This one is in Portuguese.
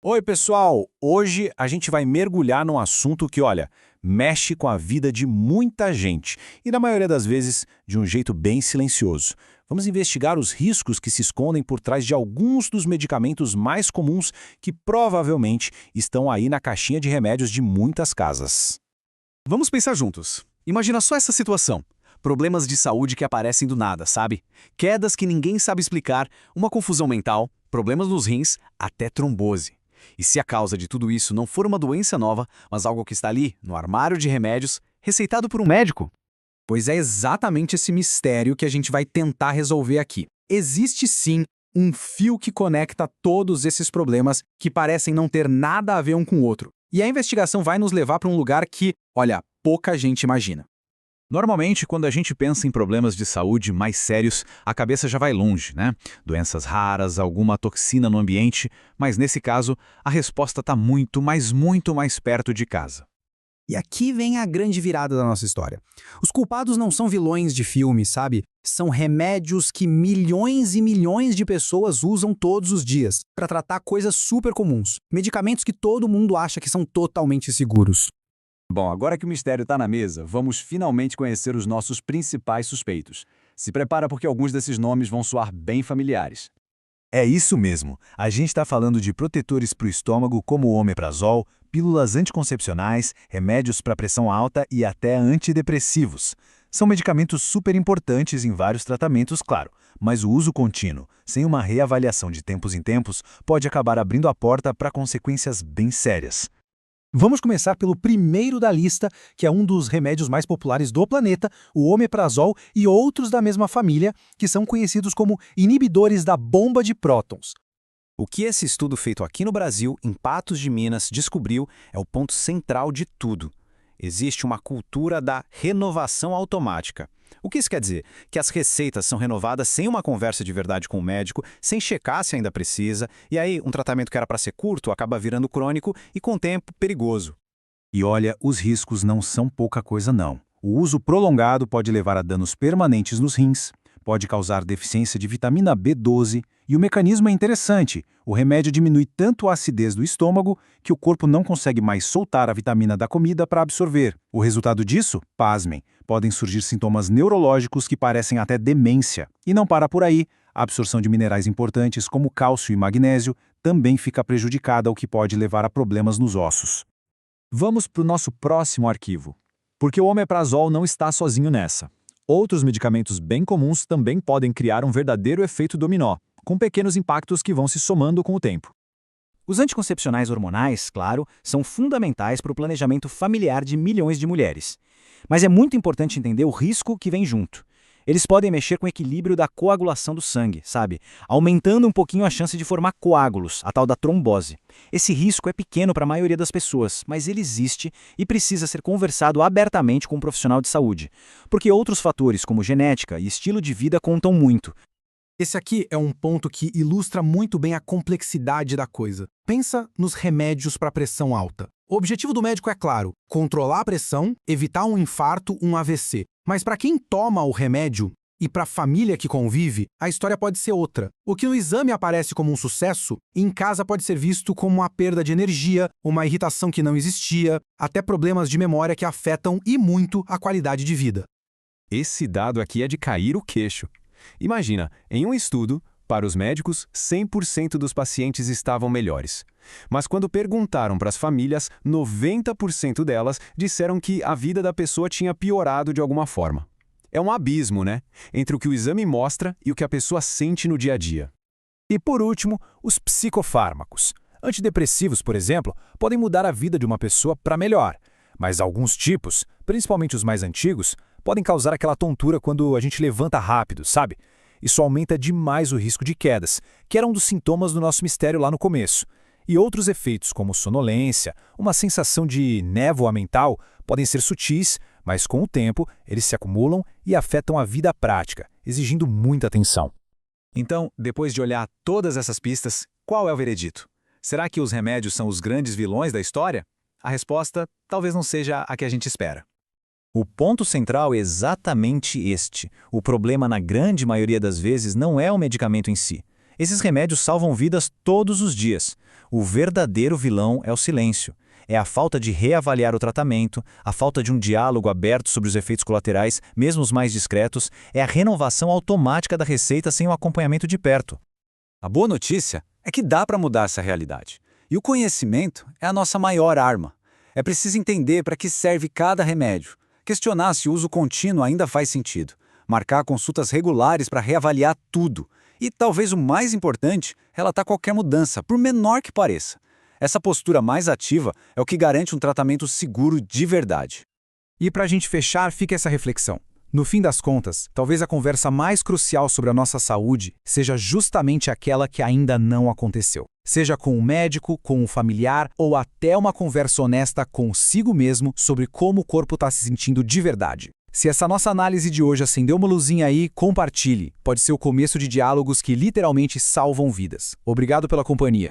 Oi, pessoal! Hoje a gente vai mergulhar num assunto que, olha, mexe com a vida de muita gente e, na maioria das vezes, de um jeito bem silencioso. Vamos investigar os riscos que se escondem por trás de alguns dos medicamentos mais comuns que provavelmente estão aí na caixinha de remédios de muitas casas. Vamos pensar juntos. Imagina só essa situação. Problemas de saúde que aparecem do nada, sabe? Quedas que ninguém sabe explicar, uma confusão mental, problemas nos rins, até trombose. E se a causa de tudo isso não for uma doença nova, mas algo que está ali, no armário de remédios, receitado por um médico? Pois é exatamente esse mistério que a gente vai tentar resolver aqui. Existe sim um fio que conecta todos esses problemas que parecem não ter nada a ver um com o outro. E a investigação vai nos levar para um lugar que, olha, pouca gente imagina. Normalmente, quando a gente pensa em problemas de saúde mais sérios, a cabeça já vai longe, né? Doenças raras, alguma toxina no ambiente, mas nesse caso, a resposta está muito, mas muito mais perto de casa. E aqui vem a grande virada da nossa história. Os culpados não são vilões de filme, sabe? São remédios que milhões e milhões de pessoas usam todos os dias para tratar coisas super comuns. Medicamentos que todo mundo acha que são totalmente seguros. Bom, agora que o mistério está na mesa, vamos finalmente conhecer os nossos principais suspeitos. Se prepara porque alguns desses nomes vão soar bem familiares. É isso mesmo. A gente está falando de protetores para o estômago como o omeprazol, pílulas anticoncepcionais, remédios para pressão alta e até antidepressivos. São medicamentos super importantes em vários tratamentos, claro, mas o uso contínuo, sem uma reavaliação de tempos em tempos, pode acabar abrindo a porta para consequências bem sérias. Vamos começar pelo primeiro da lista, que é um dos remédios mais populares do planeta, o omeprazol e outros da mesma família, que são conhecidos como inibidores da bomba de prótons. O que esse estudo feito aqui no Brasil, em Patos de Minas, descobriu é o ponto central de tudo. Existe uma cultura da renovação automática. O que isso quer dizer? Que as receitas são renovadas sem uma conversa de verdade com o médico, sem checar se ainda precisa, e aí um tratamento que era para ser curto acaba virando crônico e, com o tempo, perigoso. E olha, os riscos não são pouca coisa não. O uso prolongado pode levar a danos permanentes nos rins, pode causar deficiência de vitamina B12, e o mecanismo é interessante. O remédio diminui tanto a acidez do estômago que o corpo não consegue mais soltar a vitamina da comida para absorver. O resultado disso? Pasmem, podem surgir sintomas neurológicos que parecem até demência. E não para por aí, a absorção de minerais importantes como cálcio e magnésio também fica prejudicada, o que pode levar a problemas nos ossos. Vamos para o nosso próximo arquivo. Porque o omeprazol não está sozinho nessa. Outros medicamentos bem comuns também podem criar um verdadeiro efeito dominó, com pequenos impactos que vão se somando com o tempo. Os anticoncepcionais hormonais, claro, são fundamentais para o planejamento familiar de milhões de mulheres. Mas é muito importante entender o risco que vem junto. Eles podem mexer com o equilíbrio da coagulação do sangue, sabe? Aumentando um pouquinho a chance de formar coágulos, a tal da trombose. Esse risco é pequeno para a maioria das pessoas, mas ele existe e precisa ser conversado abertamente com um profissional de saúde. Porque outros fatores, como genética e estilo de vida, contam muito. Esse aqui é um ponto que ilustra muito bem a complexidade da coisa. Pensa nos remédios para pressão alta. O objetivo do médico é claro, controlar a pressão, evitar um infarto, um AVC. Mas para quem toma o remédio e para a família que convive, a história pode ser outra. O que no exame aparece como um sucesso, em casa pode ser visto como uma perda de energia, uma irritação que não existia, até problemas de memória que afetam e muito a qualidade de vida. Esse dado aqui é de cair o queixo. Imagina, em um estudo, para os médicos, 100% dos pacientes estavam melhores. Mas quando perguntaram para as famílias, 90% delas disseram que a vida da pessoa tinha piorado de alguma forma. É um abismo, né? Entre o que o exame mostra e o que a pessoa sente no dia a dia. E por último, os psicofármacos. Antidepressivos, por exemplo, podem mudar a vida de uma pessoa para melhor. Mas alguns tipos, principalmente os mais antigos, podem causar aquela tontura quando a gente levanta rápido, sabe? Isso aumenta demais o risco de quedas, que era um dos sintomas do nosso mistério lá no começo. E outros efeitos, como sonolência, uma sensação de névoa mental, podem ser sutis, mas com o tempo eles se acumulam e afetam a vida prática, exigindo muita atenção. Então, depois de olhar todas essas pistas, qual é o veredito? Será que os remédios são os grandes vilões da história? A resposta talvez não seja a que a gente espera. O ponto central é exatamente este. O problema, na grande maioria das vezes, não é o medicamento em si. Esses remédios salvam vidas todos os dias. O verdadeiro vilão é o silêncio. É a falta de reavaliar o tratamento, a falta de um diálogo aberto sobre os efeitos colaterais, mesmo os mais discretos, é a renovação automática da receita sem o acompanhamento de perto. A boa notícia é que dá para mudar essa realidade. E o conhecimento é a nossa maior arma. É preciso entender para que serve cada remédio, questionar se o uso contínuo ainda faz sentido, marcar consultas regulares para reavaliar tudo e, talvez o mais importante, relatar qualquer mudança, por menor que pareça. Essa postura mais ativa é o que garante um tratamento seguro de verdade. E para a gente fechar, fica essa reflexão. No fim das contas, talvez a conversa mais crucial sobre a nossa saúde seja justamente aquela que ainda não aconteceu. Seja com um médico, com um familiar ou até uma conversa honesta consigo mesmo sobre como o corpo está se sentindo de verdade. Se essa nossa análise de hoje acendeu uma luzinha aí, compartilhe. Pode ser o começo de diálogos que literalmente salvam vidas. Obrigado pela companhia.